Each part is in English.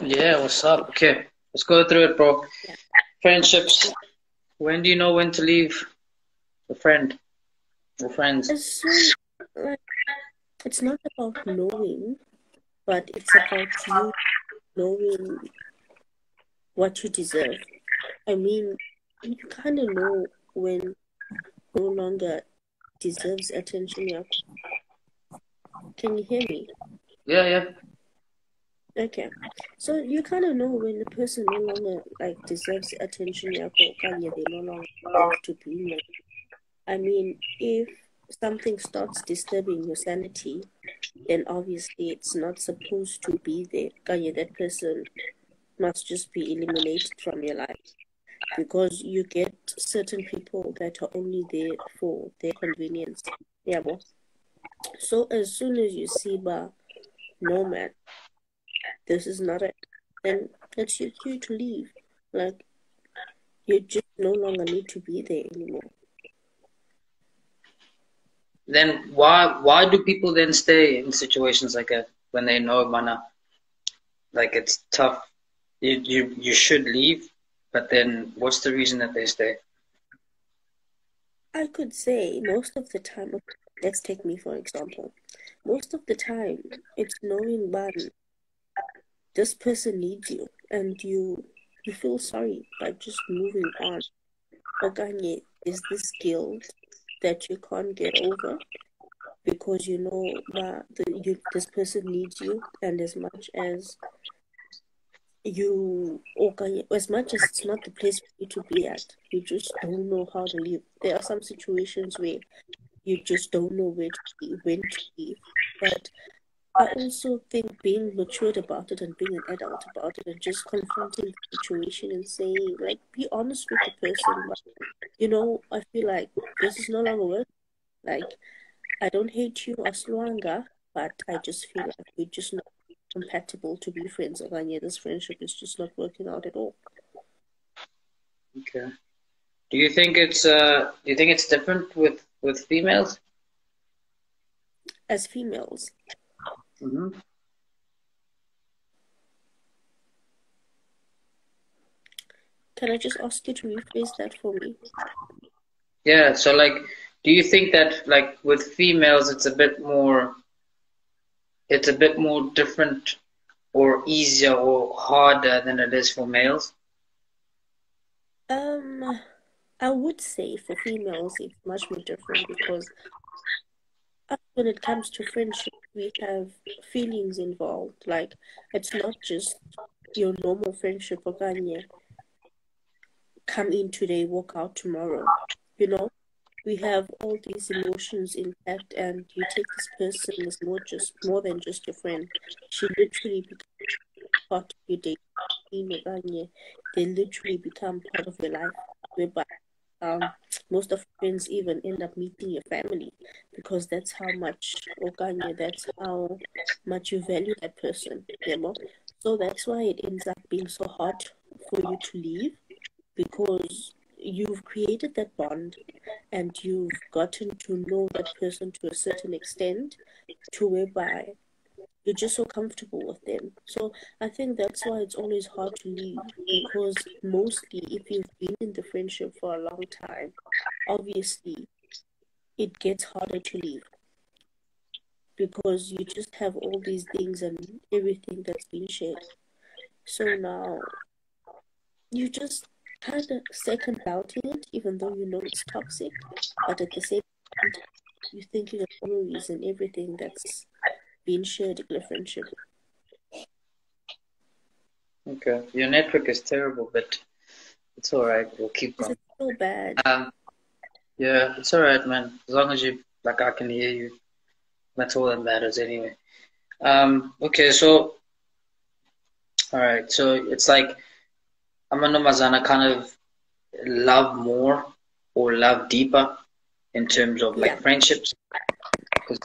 Yeah, what's up? Okay, let's go through it, bro. Yeah. Friendships. When do you know when to leave a friend or friends? As soon, like, it's not about knowing, but it's about you knowing what you deserve. I mean, you kind of know when no longer deserves attention. Yeah. Can you hear me? Yeah, yeah. Okay. So you kind of know when the person no longer like deserves attention. Yeah. They no longer deserve to be in your. I mean, if something starts disturbing your sanity, then obviously it's not supposed to be there. Kanye, that person must just be eliminated from your life because you get certain people that are only there for their convenience. Yeah, well. So as soon as you see, no man, this is not it, then it's your cue to leave. Like, you just no longer need to be there anymore. Then why do people then stay in situations like that when they know, mana, like it's tough? You should leave, but then what's the reason that they stay? I could say most of the time, let's take me for example. Most of the time, it's knowing, man, this person needs you and you feel sorry by just moving on. Okanye is this guilt that you can't get over because you know that this person needs you, and as much as as much as it's not the place for you to be at, you just don't know how to live. There are some situations where you just don't know where to be, when to leave. But I also think being matured about it and being an adult about it and just confronting the situation and saying, like, be honest with the person. But, I feel like this is no longer work. Like, I don't hate you as longer, but I just feel like we're just not compatible to be friends. And yeah, this friendship is just not working out at all. Okay. Do you think it's different with females? As females, Hmm. can I just ask you to rephrase that for me? Yeah, so like, do you think that like with females it's a bit more different or easier or harder than it is for males? Um, I would say for females, it's much more different because when it comes to friendship, we have feelings involved. Like, it's not just your normal friendship, Oganye, come in today, walk out tomorrow. You know, we have all these emotions intact, and you take this person as more than just your friend. She literally becomes part of your day. Oganye, they literally become part of your life. Whereby um, most of friends even end up meeting your family because that's how much Oganya, that's how much you value that person, you know. So that's why it ends up being so hard for you to leave because you've created that bond and you've gotten to know that person to a certain extent to whereby you're just so comfortable with them. So I think that's why it's always hard to leave because mostly if you've been in the friendship for a long time, obviously it gets harder to leave because you just have all these things and everything that's been shared. So now you just kind of second doubting it, even though you know it's toxic, but at the same time, you're thinking of memories and everything that's been shared in the friendship. Okay. Your network is terrible, but it's all right. We'll keep Is going. it so bad? Um, yeah, it's all right, man. As long as I can hear you. That's all that matters anyway. Okay, so all right, so it's like Amanda Mazana kind of love more or love deeper in terms of like Yeah. friendships because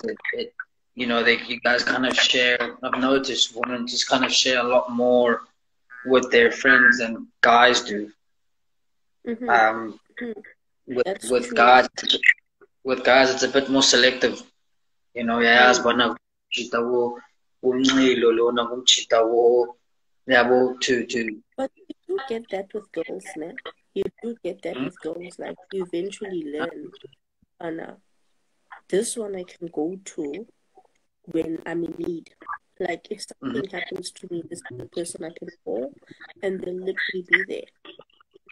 you guys kind of share. I've noticed women just kind of share a lot more with their friends than guys do. Mm-hmm. Um, Mm-hmm. with That's with true. guys, it's a bit more selective. You know, yayazi Mm. bona umchita wo umncilo lona ngumchita wo Yeah, well, to But you do get that with girls, man. You do get that with girls. Like you eventually learn, Anna, this one I can go to when I'm in need. Like if Mhm. something happens to me, this is the person I can call, and they'll literally be there.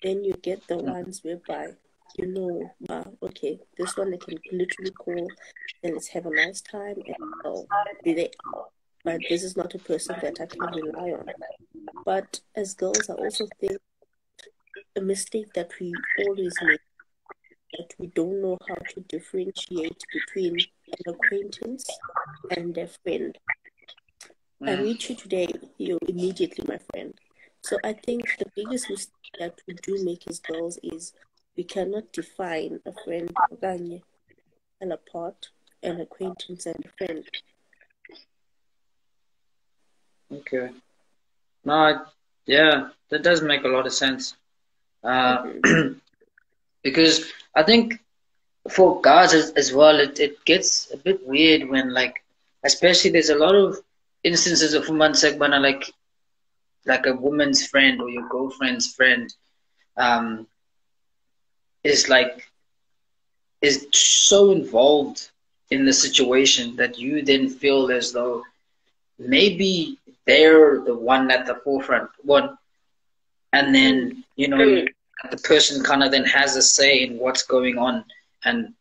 Then you get the ones whereby you know, okay, this one I can literally call, and let's have a nice time, and I'll be there. But this is not a person that I can rely on. But as girls, I also think a mistake that we always make, that we don't know how to differentiate between an acquaintance and a friend. I Mm. meet you today, you're immediately my friend. So I think the biggest mistake that we do make as girls is we cannot define a friend okanye, and apart, an acquaintance and a friend. Okay. No, yeah, that does make a lot of sense. Uh, Mm-hmm. because I think for guys as well, it gets a bit weird when like, especially there's a lot of instances of women segment like a woman's friend or your girlfriend's friend um is like is so involved in the situation that you then feel as though maybe they're the one at the forefront one, and Mm. then the person kind of then has a say in what's going on and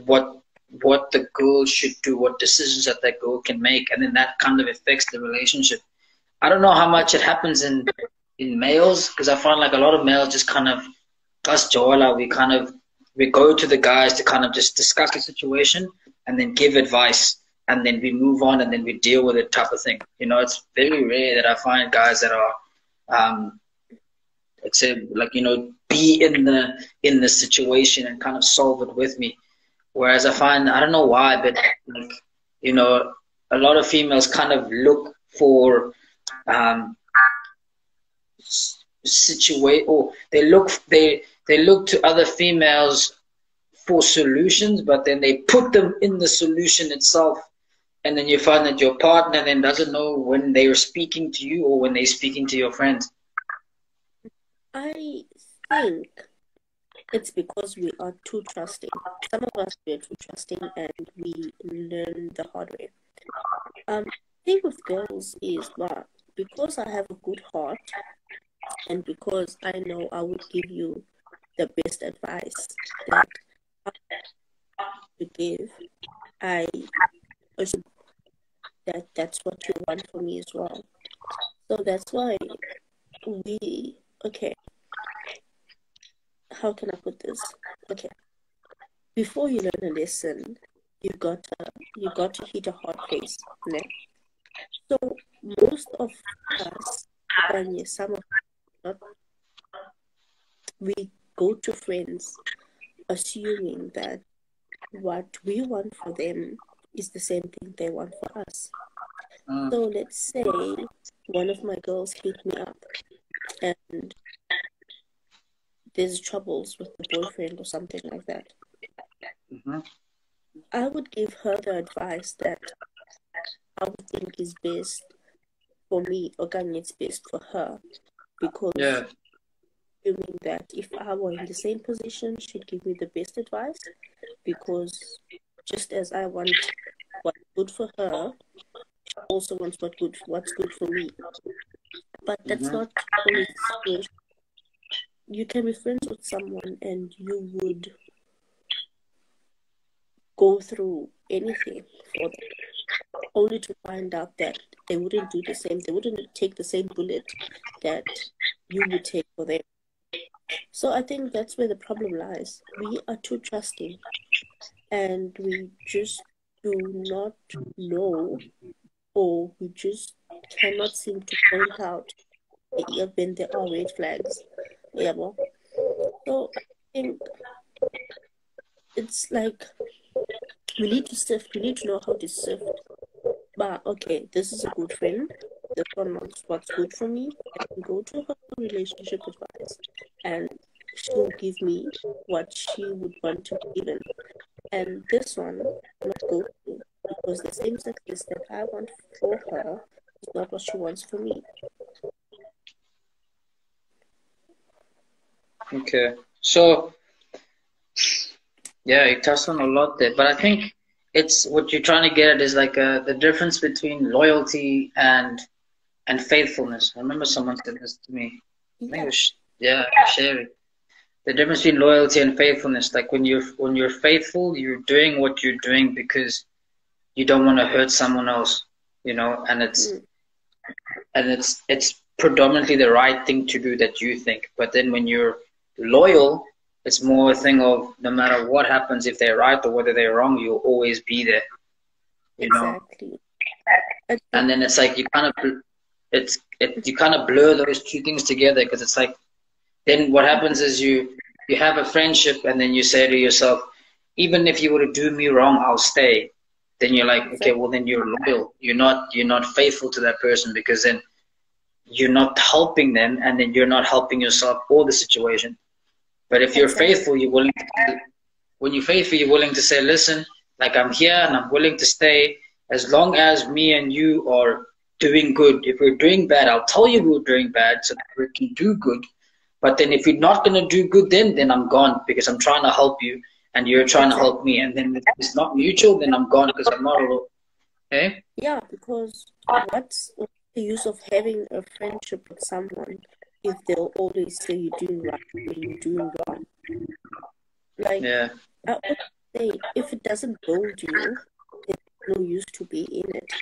what what the girl should do, what decisions that that girl can make, and then that kind of affects the relationship. I don't know how much it happens in males, because I find like a lot of males just kind of us Joella, we go to the guys to kind of just discuss the situation and then give advice, and then we move on and then we deal with it type of thing. It's very rare that I find guys that are let's say like be in the situation and kind of solve it with me. Whereas I find, I don't know why, but like you know a lot of females kind of look for um situate or they look to other females for solutions, but then they put them in the solution itself, and then you find that your partner then doesn't know when they are speaking to you or when they're speaking to your friends. I think it's because we are too trusting. Some of us we are too trusting and we learn the hard way. Thing with girls is that because I have a good heart and because I know I would give you the best advice that I could give, I assume that that's what you want for me as well. So that's why okay, how can I put this? Okay, before you learn a lesson, you got to hit a hard place. Ne? So most of us, and some of us, we go to friends assuming that what we want for them is the same thing they want for us. Mm, So let's say one of my girls hit me up and there's troubles with the boyfriend or something like that. mhm. I would give her the advice that I would think is best for me, or it's best for her, because Yeah. assuming that if I were in the same position, she'd give me the best advice, because just as I want what's good for her, she also wants what's good for me. But that's Mhm. not always the situation. You can be friends with someone and you would go through anything for them, only to find out that they wouldn't do the same. They wouldn't take the same bullet that you would take for them. So I think that's where the problem lies. We are too trusting and we just do not know, or we just cannot seem to point out when there are red flags. Yeah, well, so I think it's like we need to sift, we need to know how to sift. But okay, this is a good friend. This one wants what's good for me. I can go to her for relationship advice and she'll give me what she would want to be given. And this one I not go to, because the same success that I want for her is not what she wants for me. Okay. So yeah, you touched on a lot there, but I think it's what you're trying to get at is like the difference between loyalty and faithfulness. I remember someone said this to me. I think it Yeah, was yeah, Sherry. The difference between loyalty and faithfulness. Like when you're faithful, you're doing what you're doing because you don't want to hurt someone else, and mm, it's predominantly the right thing to do that you think. But then when you're loyal, it's more a thing of no matter what happens, if they're right or whether they're wrong, you'll always be there, you know. exactly. I think, And then it's like you kind of blur those two things together because it's like then what happens is you have a friendship and then you say to yourself, even if you were to do me wrong, I'll stay. Then you're like, okay, exactly, well then you're loyal. You're not faithful to that person because then you're not helping them and then you're not helping yourself or the situation. But if you're exactly, faithful, when you're faithful, you're willing to say, listen, like I'm here and I'm willing to stay as long as me and you are doing good. If we're doing bad, I'll tell you we're doing bad so that we can do good. But then if you're not gonna do good, then I'm gone because I'm trying to help you and you're trying to exactly. help me. And then if it's not mutual, then I'm gone because I'm not alone. Okay? Yeah, because what's the use of having a friendship with someone if they'll always say you're doing right when you're doing wrong? Like, Yeah. I would say if it doesn't build you, there's no use to be in it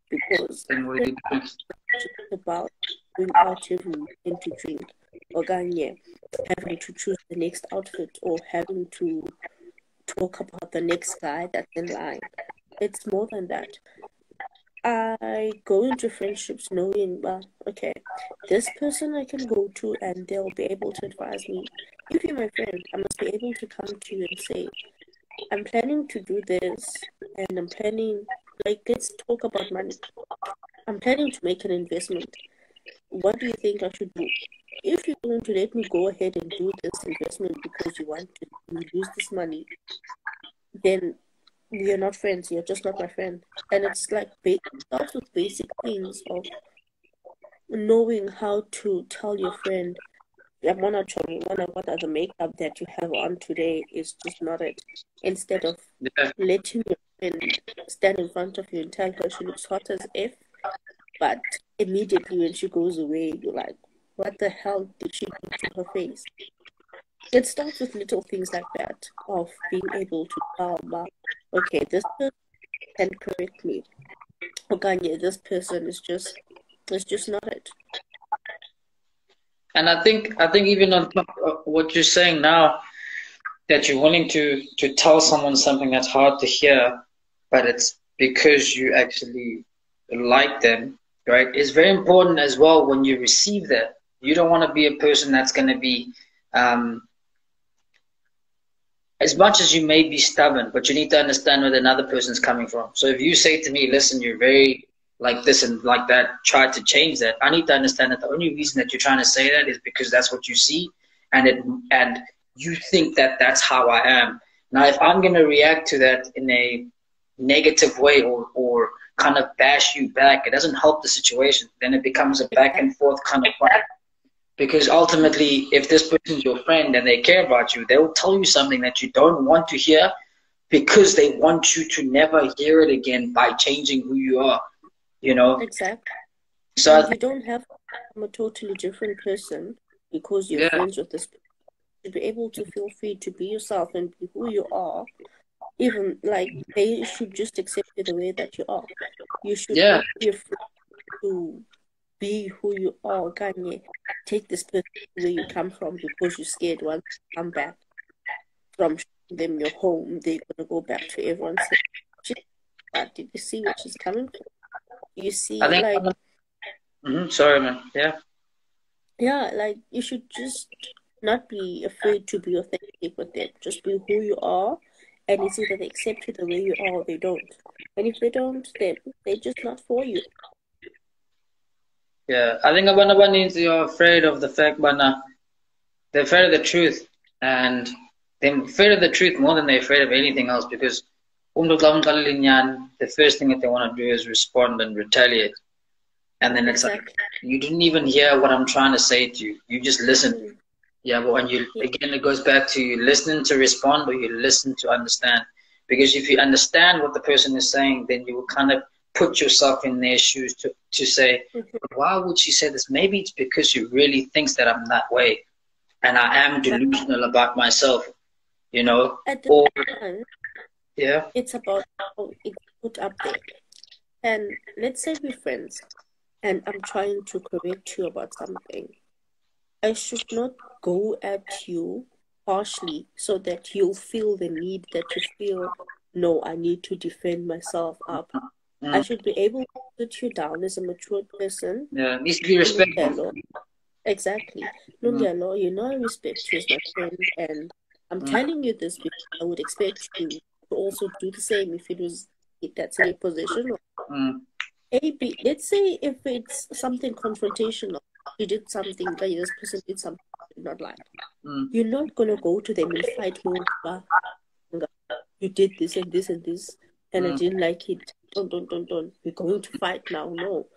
because Then what do you do? friendship is about going out every weekend to drink, or having to choose the next outfit, or having to talk about the next guy that's in line. It's more than that. I go into friendships knowing, well, okay, this person I can go to and they'll be able to advise me. If you're my friend, I must be able to come to you and say, I'm planning to do this and I'm planning, like, let's talk about money. I'm planning to make an investment. What do you think I should do? If you're going to let me go ahead and do this investment because you want to use this money, then we are not friends. You're just not my friend. And it's like starts with basic things of knowing how to tell your friend, Yamona Chomi, what are the makeup that you have on today is just not it. Instead of Yeah. letting your friend stand in front of you and tell her she looks hot as if, but immediately when she goes away, you're like, what the hell did she do to her face? It starts with little things like that of being able to tell, okay, this person can correct me. Okay, this person is just not it. And I think even on top of what you're saying now, that you're willing to tell someone something that's hard to hear, but it's because you actually like them, right? It's very important as well when you receive that. You don't want to be a person that's going to be, um, as much as you may be stubborn, but you need to understand where another person's coming from. So if you say to me, listen, you're very like this and like that, try to change that. I need to understand that the only reason that you're trying to say that is because that's what you see, and you think that that's how I am. Now, if I'm going to react to that in a negative way or kind of bash you back, it doesn't help the situation. Then it becomes a back and forth kind of fight. Because ultimately, if this person's your friend and they care about you, they will tell you something that you don't want to hear because they want you to never hear it again by changing who you are, you know? Exactly. So I And think, you don't have to become a totally different person because you're yeah, friends with this person. To be able to feel free to be yourself and be who you are, even like they should just accept you the way that you are. You should yeah, not be afraid to be who you are. Kanye, take this person where you come from because you're scared once you come back from showing them your home, they're gonna go back to everyone saying, "Shit, but did you see where she's coming from? You I see, think, like, sorry, man, yeah. yeah, like you should just not be afraid to be authentic with them. Just be who you are, and it's either they accept you the way you are or they don't. And if they don't, then they're just not for you. Yeah, I think Abanaban is you're afraid of the fact, but they're afraid of the truth, and they're afraid of the truth more than they're afraid of anything else because the first thing that they want to do is respond and retaliate. And then it's like, Exactly. you didn't even hear what I'm trying to say to you. You just listened. Mm. Yeah, but when you, Yeah. again, it goes back to you listening to respond or you listen to understand. Because if you understand what the person is saying, then you will kind of put yourself in their shoes to say, Mhm. why would she say this? Maybe it's because she really thinks that I'm that way and I am But delusional about myself, you know? at the Or, time, yeah. it's about how it's put up there. And let's say we're friends, and I'm trying to correct you about something. I should not go at you harshly so that you'll feel the need that you feel, no, I need to defend myself up. I Mm, should be able to put you down as a mature person. yeah, it needs to be respectful. Lungelo, exactly. Mm, Lungelo, you know I respect you as my friend, and I'm mm, telling you this because I would expect you to also do the same if that's in your position. mm, Maybe let's say if it's something confrontational, you did something like this person did something you did not like. mm, You're not gonna go to them in fight mode. You did this and this and this, and I mm. didn't like it. Don't. We're going to fight now. No,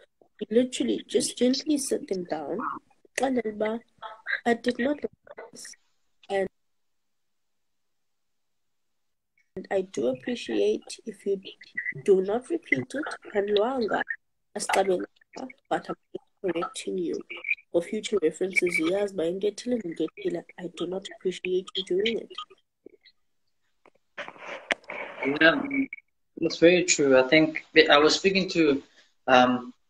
you literally just gently sit them down. "Kanelba, I did not like this, and I do appreciate if you do not repeat it. And Luanga, but I'm correcting you for future references. Yes, by getting and getting, I do not appreciate you doing it. Yeah, that's very true. I think I was speaking to,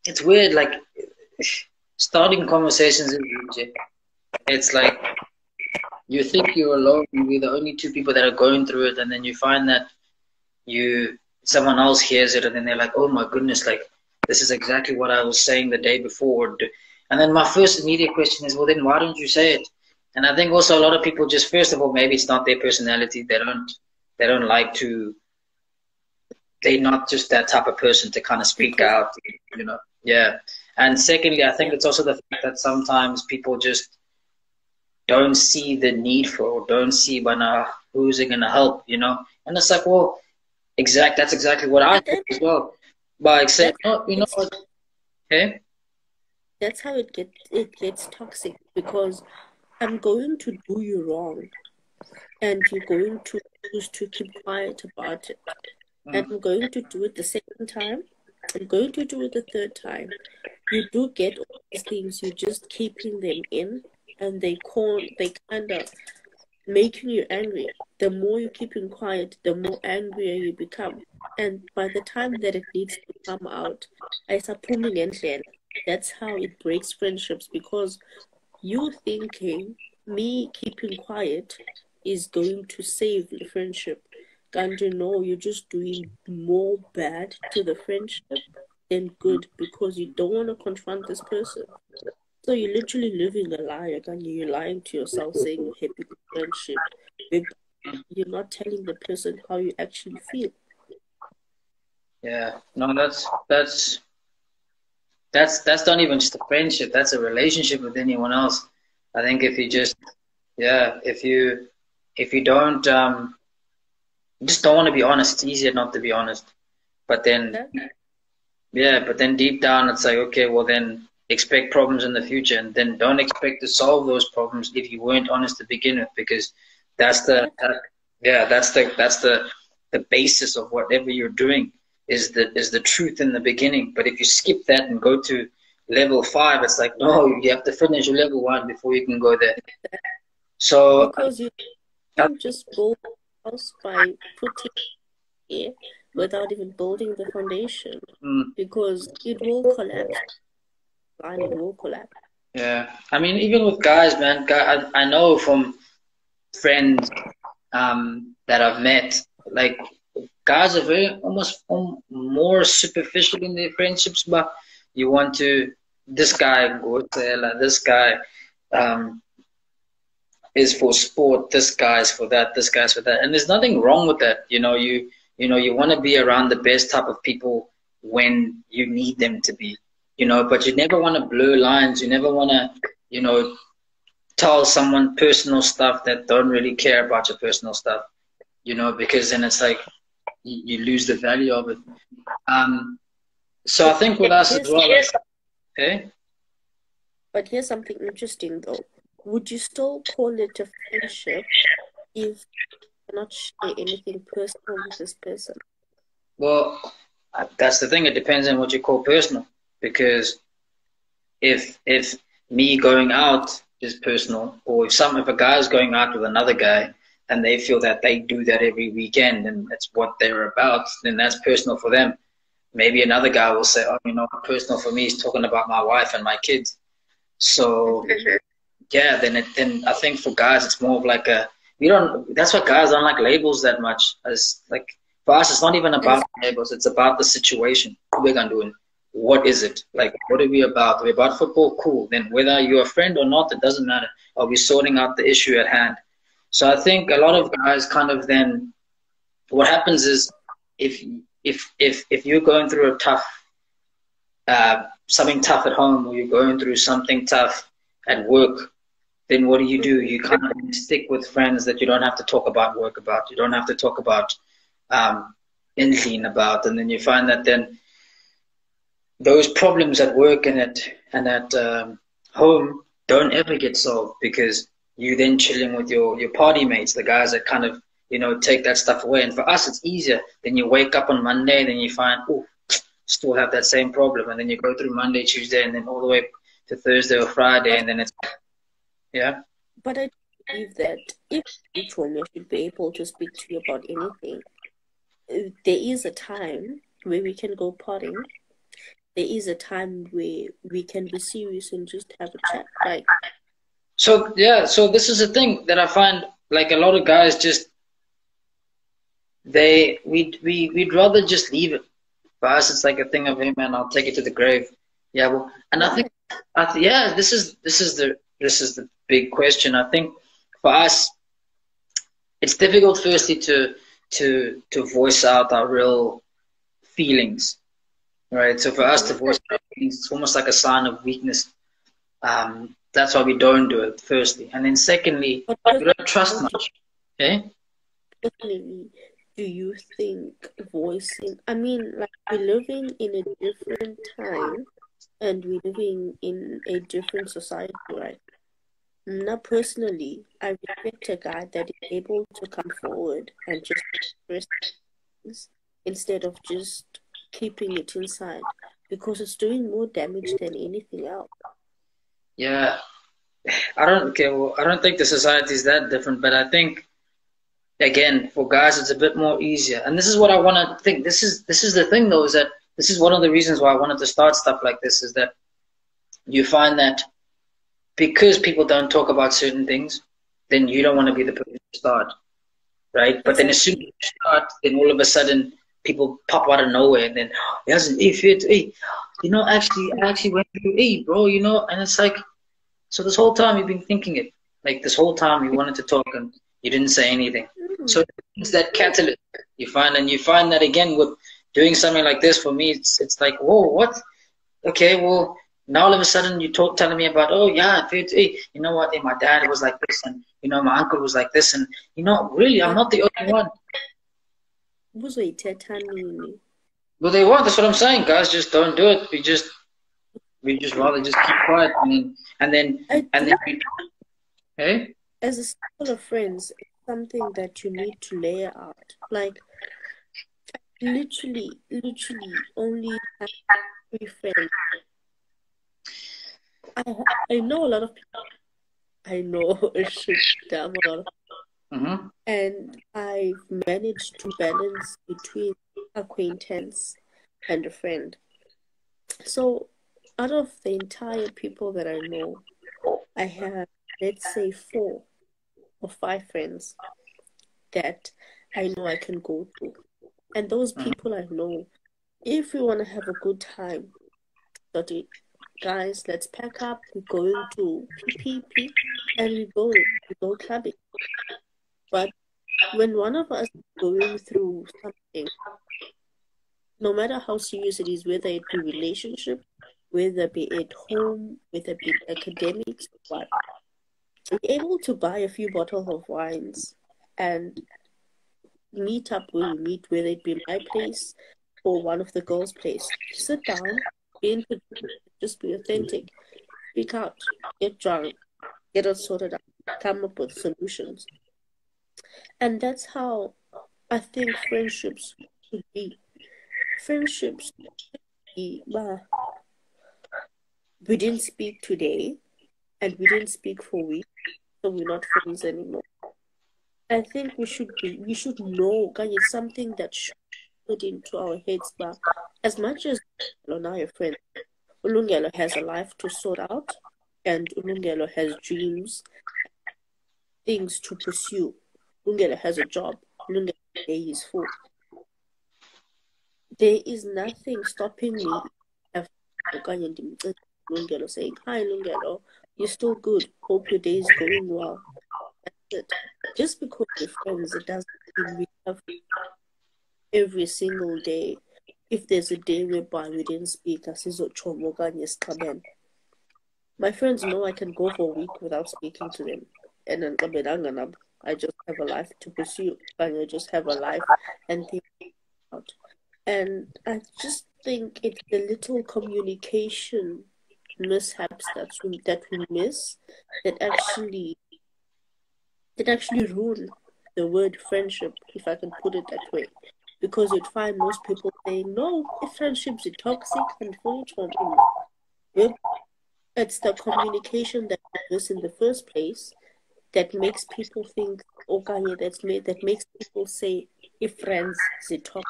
it's weird, like starting conversations is easy. It's like you think you're alone, we're the only two people that are going through it, and then you find that someone else hears it, and then they're like, "Oh my goodness, like this is exactly what I was saying the day before." And then my first immediate question is, "Well, then why don't you say it?" And I think also a lot of people just, first of all, maybe it's not their personality. They don't like to. They're not just that type of person to kind of speak Because, out, you know. Yeah. And secondly, I think yeah, it's also the fact that sometimes people just don't see the need for, or don't see when who's it gonna help, you know? And it's like, well, that's exactly what I but think then as well. But I said, that's no, you know it's what? Okay. that's how it gets toxic because I'm going to do you wrong and you're going to choose to keep quiet about it. And Mm, I'm going to do it the second time. I'm going to do it the third time. You do get all these things, you're just keeping them in and they kind of making you angry. The more you're keeping quiet, the more angrier you become. And by the time that it needs to come out, ayisaphumi ngendlela. That's how it breaks friendships because you thinking me keeping quiet is going to save the friendship. And you know you're just doing more bad to the friendship than mm. good because you don't want to confront this person. So you're literally living a lie, and you're lying to yourself saying you're happy with friendship. You're not telling the person how you actually feel. Yeah. No, that's not even just a friendship. That's a relationship with anyone else. I think if you just, yeah, if you don't, you just don't want to be honest. It's easier not to be honest. But then, That yeah, but then deep down, it's like, okay, well then expect problems in the future, and then don't expect to solve those problems if you weren't honest to begin with, because that's the exactly. yeah, that's the basis of whatever you're doing is the truth in the beginning. But if you skip that and go to level 5, it's like, no, you have to finish level 1 before you can go there. So Because you can't just build a house by putting it without even building the foundation mm, because it will collapse. And it will collapse. yeah, I mean, even with guys, man, I know from friends that I've met, like guys are very almost more superficial in their friendships, but you want to this guy goes there, like this guy um, is for sport, this guy's for that, this guy's for that, and there's nothing wrong with that. You want to be around the best type of people when you need them to be, but you never want to blur lines. You never want to, tell someone personal stuff that don't really care about your personal stuff, because then it's like you lose the value of it. So I think with But us as here's well, okay? but here's something interesting though. would you still call it a friendship if you cannot share anything personal with this person? Well, that's the thing. It depends on what you call personal. Because if me going out is personal, or if a guy's going out with another guy and they feel that they do that every weekend and that's what they're about, then that's personal for them. Maybe another guy will say, "Oh, personal for me is talking about my wife and my kids." So yeah, then I think for guys it's more of like a we don't. That's why guys don't like labels that much. As like for us, it's not even As about labels. It's about the situation. What we're gonna do it. What is it? Like, what are we about? We're about football, cool. Then whether you're a friend or not, it doesn't matter. Are we sorting out the issue at hand? So I think a lot of guys kind of then what happens is if if you're going through a tough something tough at home or you're going through something tough at work, then what do? You kind of stick with friends that you don't have to talk about work about. You don't have to talk about anything about, and then you find that then those problems at work and at home don't ever get solved because you then chilling with your party mates, the guys that kind of take that stuff away. And for us, it's easier. Then you wake up on Monday, and then you find, oh, still have that same problem, and then you go through Monday, Tuesday, and then all the way to Thursday or Friday, and then it's yeah. but I believe that if each one should be able to speak to you about anything, there is a time where we can go partying. There is a time where we can be serious and just have a chat. Like, So yeah, so this is the thing that I find like a lot of guys just we'd rather just leave it. For us, it's like a thing of, hey man, I'll take it to the grave. Yeah, well, and I why? think, yeah, this is the big question. I think for us, it's difficult, firstly, to voice out our real feelings, right? So for us to Mm-hmm. voice our feelings, it's almost like a sign of weakness. That's why we don't do it, firstly, and then secondly, But we don't trust personally, much. Okay? personally, do you think voicing? I mean, like we're living in a different time and we're living in a different society, right? Now, personally, I respect a guy that is able to come forward and just express things instead of just keeping it inside because it's doing more damage than anything else. Yeah, I don't. Okay, well, I don't think the society is that different, but I think again for guys it's a bit more easier. And this is what I want to think. This is the thing though, is that this is one of the reasons why I wanted to start stuff like this. Is that you find that because people don't talk about certain things, then you don't want to be the person to start, right? But then as soon as Exactly. you start, then all of a sudden people pop out of nowhere, and then yes, if it, hey, actually, I actually went through, hey, bro, and it's like, so this whole time you've been thinking it, like this whole time you wanted to talk and you didn't say anything. Mm, So it's that catalyst you find that again with doing something like this. For me, it's like, whoa, what? Okay, well, now all of a sudden you telling me about, oh yeah, hey, you know what? Hey, my dad was like this, and my uncle was like this, and really, I'm but not the only one. uzoyithetha nini? Well, they want. That's what I'm saying, guys. Just don't do it. We just rather just keep quiet, I and then think hey, as a circle of friends, it's something that you need to layer out. Like literally only have three friends. I know a lot of people. I know a shit damn a lot of, mm-hmm. and I've managed to balance between acquaintance and a friend. So out of the entire people that I know, I have, let's say, 4 or 5 friends that I know I can go to. And those Mm-hmm. people I know, if we want to have a good time, so guys, let's pack up. We're going to PPP and we go clubbing. But when one of us is going through something, no matter how serious it is, whether it be relationship, whether be at home, whether it be academics, what, we're able to buy a few bottles of wines and meet up where we meet, whether it be my place or one of the girls' place. Sit down, be introduced, just be authentic, speak out, get drunk. get it sorted out, come up with solutions. And that's how I think friendships should be. Friendships should be, we didn't speak today and we didn't speak for weeks, so we're not friends anymore. I think we should know, it's something that should put into our heads, but as much as now your friend, Ulungelo has a life to sort out, and Ulungelo has dreams, things to pursue. Ulungelo has a job. Ulungelo is full. There is nothing stopping me of Ulungelo saying, "Hi, Ulungelo, you're still good. Hope your day is going well." That's it. Just because we're friends, it doesn't mean we have every single day. If there's a day whereby we didn't speak, my friends know I can go for a week without speaking to them. And then I just have a life to pursue. I just have a life and think out. And I just think it's the little communication mishaps that we miss that actually ruin the word friendship, if I can put it that way. Because you'd find most people saying, no, friendships are toxic and fully traumatic. It's the communication that we miss in the first place that makes people think, okay, that makes people say, if friends are toxic.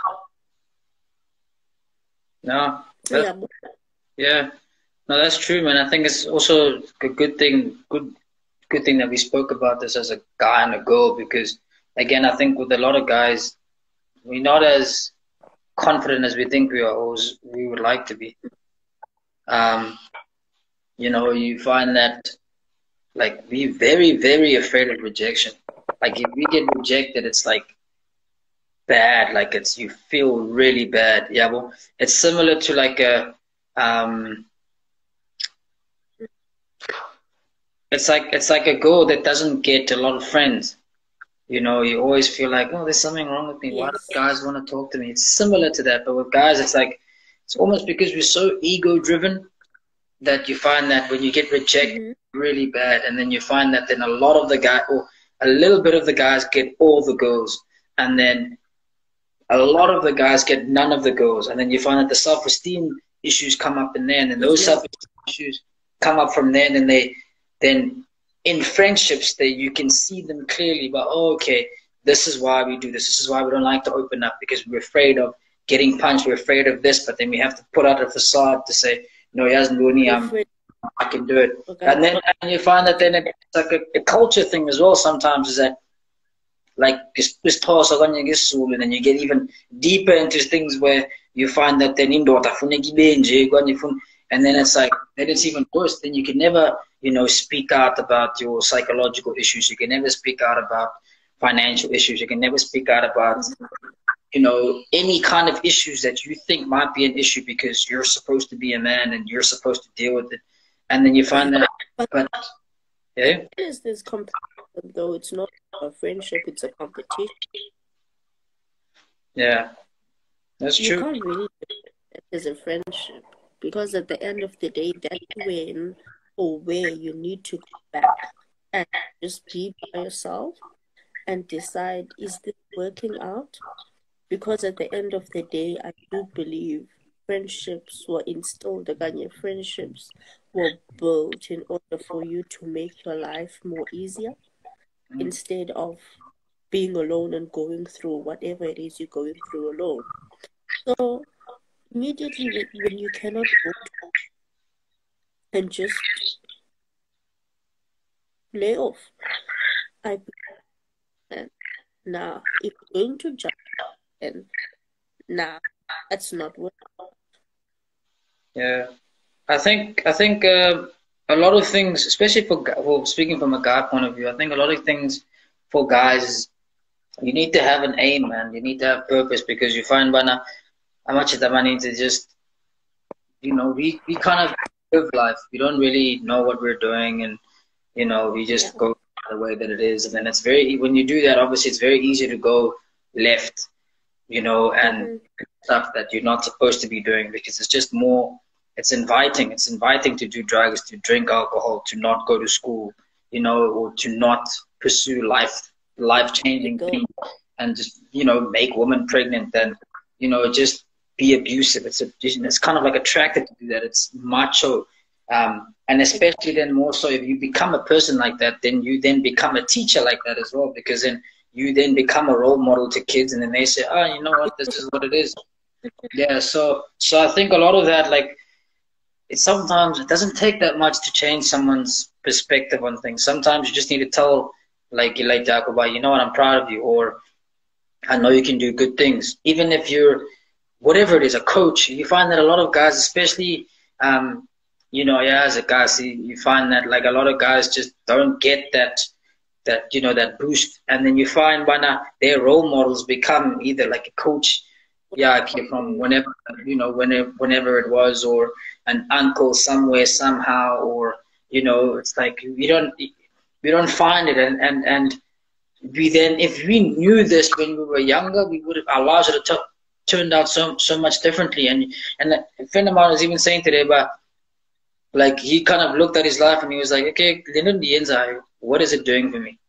No, yeah, no, that's true, man. I think it's also a good thing that we spoke about this as a guy and a girl, because again, I think with a lot of guys, we're not as confident as we think we are, or as we would like to be. You find that like we're very, very afraid of rejection. Like if we get rejected, it's like bad. Like you feel really bad. Yeah, well, it's similar to like it's like a girl that doesn't get a lot of friends. You always feel like, oh, there's something wrong with me. Why do guys want to talk to me? It's similar to that, but with guys, it's like it's almost because we're so ego driven that you find that when you get rejected really bad, and then you find that then a lot of the guy or a little bit of the guys get all the girls, and then a lot of the guys get none of the girls, and then you find that the self-esteem issues come up in there, and then those self-esteem issues come up from there, and then in friendships you can see them clearly, but okay, this is why we do this. This is why we don't like to open up, because we're afraid of getting punched. We're afraid of this, but then we have to put out a facade to say, no, Yasnuni, I can do it. Okay. And you find that then it's like a culture thing as well sometimes, is that like this toss and then you get even deeper into things where you find that then and then it's like then it's even worse. Then you can never, speak out about your psychological issues. You can never speak out about financial issues. You can never speak out about any kind of issues that you think might be an issue, because you're supposed to be a man and you're supposed to deal with it. And then you find that, but yeah. Is this competition, though? It's not a friendship, it's a competition. Yeah, that's true. You can't really do it as a friendship, because at the end of the day, that's when or where you need to go back and just be by yourself and decide, is this working out? Because at the end of the day, I do believe friendships were instilled, friendships were built in order for you to make your life more easier, instead of being alone and going through whatever it is you're going through alone. So immediately when you cannot go and just lay off, now if you're going to jump, and that's not what. Yeah, I think a lot of things, especially for speaking from a guy point of view, I think a lot of things for guys, you need to have an aim, man. You need to have purpose, because you find bana how much the money to just we kind of live life. We don't really know what we're doing, and we just go the way that it is, and then it's when you do that, obviously it's very easy to go left. And stuff that you're not supposed to be doing, because it's just more, it's inviting to do drugs, to drink alcohol, to not go to school, you know, or to not pursue life-changing things and just, you know, make women pregnant, then, you know, just be abusive. It's kind of like attracted to do that. It's macho. And especially then more so if you become a person like that, then you then become a teacher like that as well, because then you then become a role model to kids, and then they say, oh, you know what, this is what it is. Yeah, so I think a lot of that, like, sometimes it doesn't take that much to change someone's perspective on things. Sometimes you just need to tell, like Jacoba, you know what, I'm proud of you, or I know you can do good things. Even if you're, whatever it is, a coach, you find that a lot of guys, especially, you know, yeah, as a guy, see, you find that like a lot of guys just don't get that, you know, that boost. And then you find by now their role models become either like a coach, yeah, from whenever, you know, whenever it was, or an uncle somewhere somehow, or, you know, it's like we don't find it. And we then, if we knew this when we were younger, we would have, our lives would have turned out so much differently. And a friend of mine was even saying today about, like, he kind of looked at his life and he was like, okay, what is it doing for me?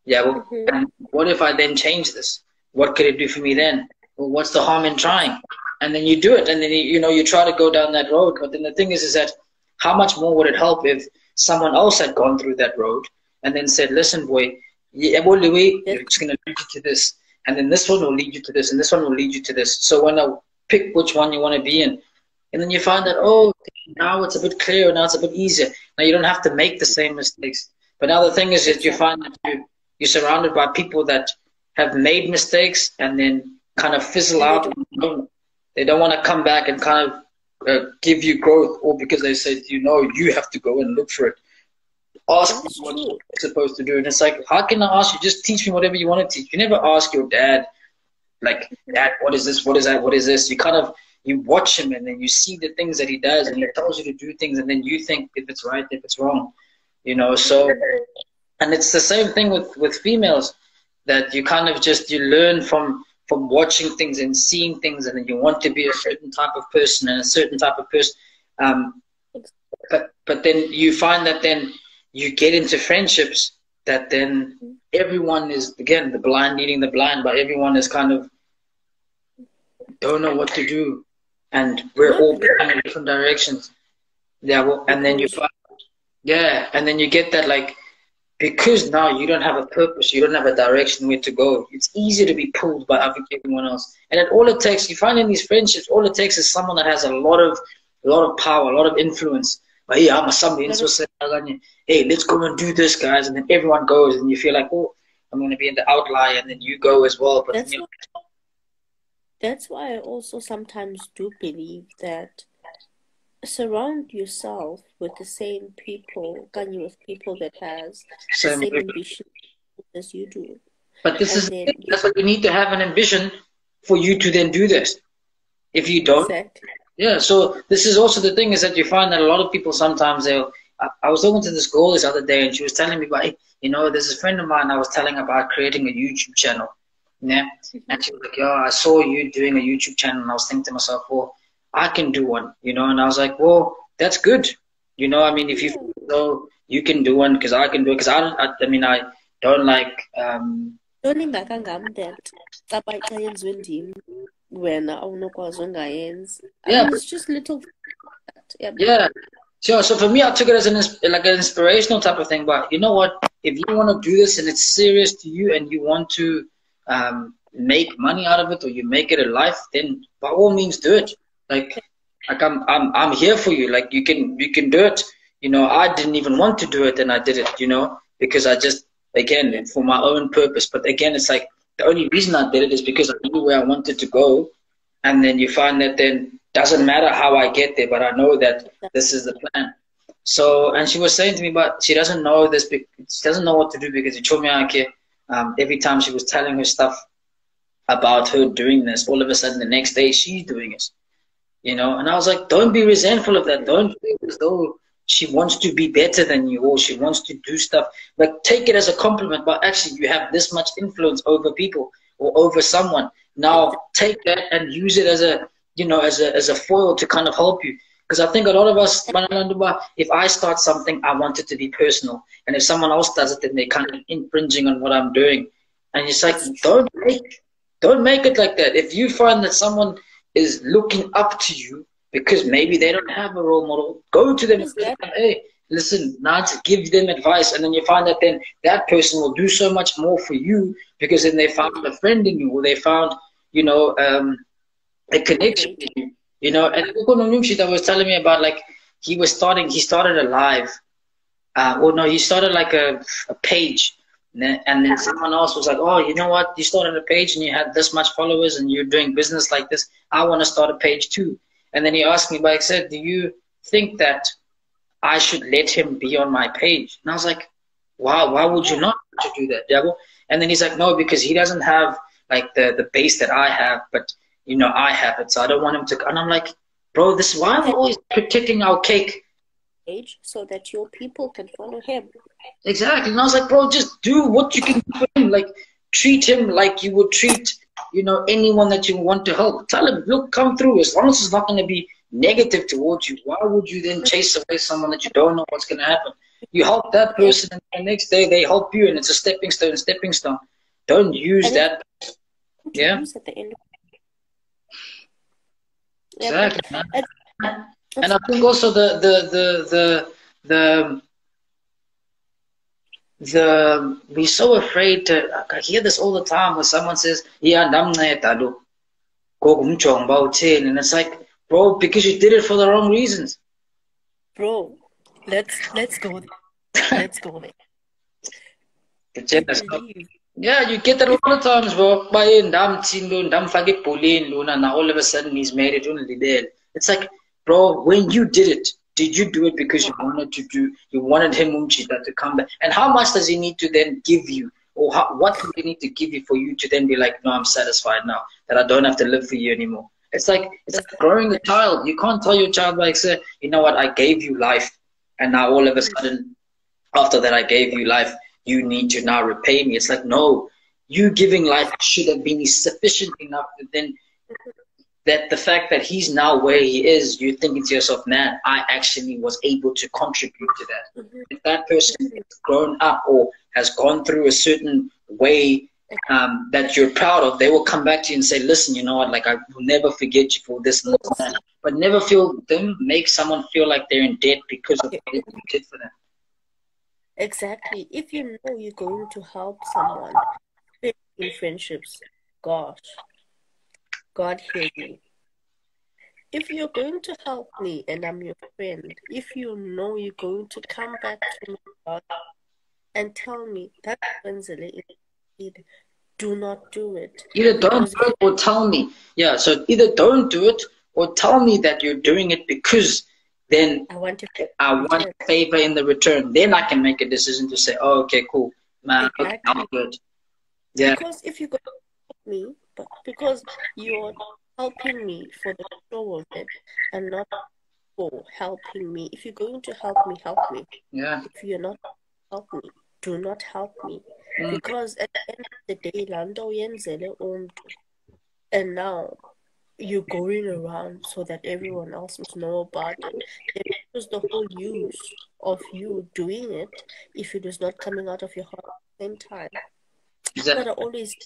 Yeah, well, and what if I then change this? What could it do for me then? Well, what's the harm in trying? And then you do it, and then you know, you try to go down that road. But then the thing is that how much more would it help if someone else had gone through that road and then said, listen, boy, it's going to lead you to this, and then this one will lead you to this, and this one will lead you to this. So when I pick which one you want to be in, and then you find that, oh, now it's a bit clearer, now it's a bit easier. Now you don't have to make the same mistakes. But now the thing is that you find that you're surrounded by people that have made mistakes and then kind of fizzle out. They don't want to come back and kind of give you growth, or because they said, you know, you have to go and look for it. Ask what you're supposed to do. And it's like, how can I ask you? Just teach me whatever you want to teach. You never ask your dad, like, Dad, what is this? What is that? What is this? You kind of, you watch him, and then you see the things that he does, and he tells you to do things, and then you think if it's right, if it's wrong, you know. So, and it's the same thing with females, that you kind of just, you learn from watching things and seeing things, and then you want to be a certain type of person and a certain type of person. But then you find that then you get into friendships that then everyone is, again, the blind leading the blind, but everyone is kind of don't know what to do. And we're all going in different directions. Yeah, well, and then you find, yeah, and then you get that, like, because now you don't have a purpose, you don't have a direction where to go. It's easier to be pulled by everyone else. And all it takes, you find in these friendships, all it takes is someone that has a lot of power, a lot of influence. But hey, I'm a somebody, hey, let's go and do this, guys. And then everyone goes, and you feel like, oh, I'm going to be in the outlier, and then you go as well. But that's why I also sometimes do believe that surround yourself with the same people, with people that has the same ambition as you do. But that's what you need to have, an ambition for you to then do this. If you don't, yeah. So this is also the thing, is that you find that a lot of people sometimes I was talking to this girl this other day, and she was telling me about, you know, there's a friend of mine I was telling about creating a YouTube channel. Yeah, and she was like, "Yeah, I saw you doing a YouTube channel," and I was thinking to myself, "Well, I can do one," you know. And I was like, "Well, that's good, you know. I mean, if you know you can do one, because I can do it, because I don't like yeah, it's just little. Yeah. So for me, I took it as an inspirational type of thing. But you know what? If you want to do this and it's serious to you, and you want to make money out of it, or you make it a life, then by all means do it. Like I'm here for you. Like you can do it. You know, I didn't even want to do it, and I did it. You know, because I just, again, for my own purpose. But again, it's like the only reason I did it is because I knew where I wanted to go. And then you find that then doesn't matter how I get there, but I know that this is the plan. So, and she was saying to me, but she doesn't know this. She doesn't know what to do, because every time she was telling her stuff about her doing this, all of a sudden the next day she's doing it, you know. And I was like, don't be resentful of that. Don't feel as though she wants to be better than you, or she wants to do stuff. But take it as a compliment. But actually, you have this much influence over people or over someone. Now take that and use it as a, you know, as a foil to kind of help you. Because I think a lot of us, if I start something, I want it to be personal. And if someone else does it, then they're kind of infringing on what I'm doing. And it's like, don't make it like that. If you find that someone is looking up to you because maybe they don't have a role model, go to them and say, hey, listen, now to give them advice. And then you find that then that person will do so much more for you because then they found a friend in you, or they found, a connection with you. And that was telling me about, like, he started a live, he started like a page, and then someone else was like, oh, you know what, you started a page and you had this much followers and you're doing business like this, I want to start a page too. And then he asked me, but I said, do you think that I should let him be on my page? And I was like, wow, why would you not want to do that, Diabo? And then he's like, no, because he doesn't have like the base that I have, but I have it, so I don't want him to. And I'm like, bro, this is why we're always protecting our cake. So that your people can follow him. Exactly. And I was like, bro, just do what you can do for him. Like, treat him like you would treat, anyone that you want to help. Tell him, look, come through. As long as it's not going to be negative towards you, why would you then chase away someone that you don't know what's going to happen? You help that person, and the next day they help you, and it's a stepping stone. Don't use that. Yeah. At the end. Exactly, man. And I think also we're so afraid to. I hear this all the time when someone says, "Yeah, and it's like, bro, because you did it for the wrong reasons. Bro, let's go there. Let's go there. Yeah, you get that a lot of times, bro. Now all of a sudden he's married. It's like, bro, when you did you do it because you wanted him Umchita to come back? And how much does he need to then give you? Or what do they need to give you for you to then be like, no, I'm satisfied now, that I don't have to live for you anymore? It's like growing a child. You can't tell your child, like, say, you know what, I gave you life, and now all of a sudden, after that I gave you life, you need to now repay me. It's like, no, you giving life should have been sufficient enough that then that the fact that he's now where he is, you're thinking to yourself, man, I actually was able to contribute to that. If that person has grown up or has gone through a certain way that you're proud of, they will come back to you and say, listen, you know what, like, I will never forget you for this and that. But never make someone feel like they're in debt because of what you did for them. Exactly. If you know you're going to help someone in friendships, gosh, God hear me. If you're going to help me and I'm your friend, if you know you're going to come back to me, God, and tell me that do not do it. Either don't do it or tell me. Yeah, so either don't do it or tell me that you're doing it because then I want favor in the return. Then I can make a decision to say, oh, okay, cool. Man, okay, I'm good. Yeah. Because if you're going to help me, but because you're helping me for the show of it and not for helping me. If you're going to help me, help me. Yeah. If you're not help me, do not help me. Because at the end of the day, Lando yenzele and now you're going around so that everyone else must know about it. It was the whole use of you doing it if it was not coming out of your heart at the same time. Exactly. But always,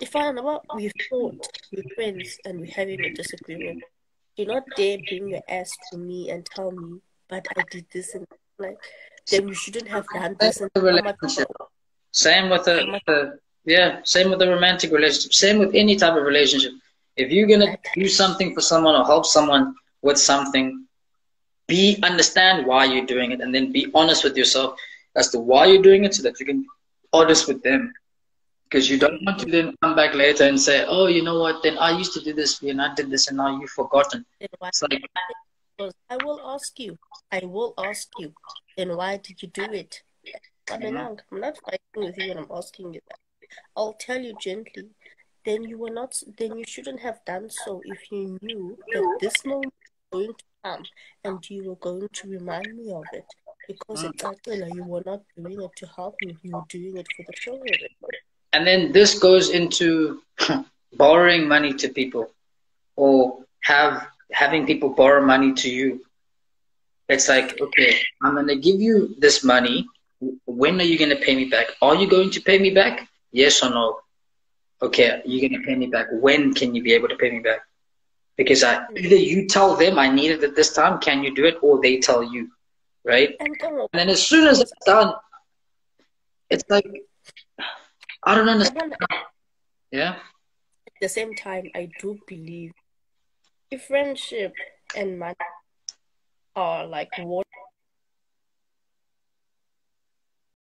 if I know we've fought, we're friends, and we're having a disagreement, do not dare bring your ass to me and tell me, but I did this and like, then you shouldn't have done this. And same with same with the romantic relationship. Same with any type of relationship. If you're gonna do something for someone or help someone with something, understand why you're doing it, and then be honest with yourself as to why you're doing it, so that you can be honest with them. Because you don't want to then come back later and say, oh, you know what, then I used to do this and I did this and now you've forgotten. It's like, I will ask you, then why did you do it? I'm not fighting with you when I'm asking you that. I'll tell you gently, then you shouldn't have done so if you knew that this moment was going to come and you were going to remind me of it. Because you were not doing it to help me, you were doing it for the show of it. And then this goes into borrowing money to people, or have having people borrow money to you. It's like, okay, I'm gonna give you this money. When are you gonna pay me back? Are you going to pay me back? Yes or no? Okay, you're gonna pay me back. When can you be able to pay me back? Because either you tell them I need it at this time, can you do it, or they tell you, right? And And then as soon as it's done, it's like I don't understand. Yeah. At the same time, I do believe if friendship and money are like what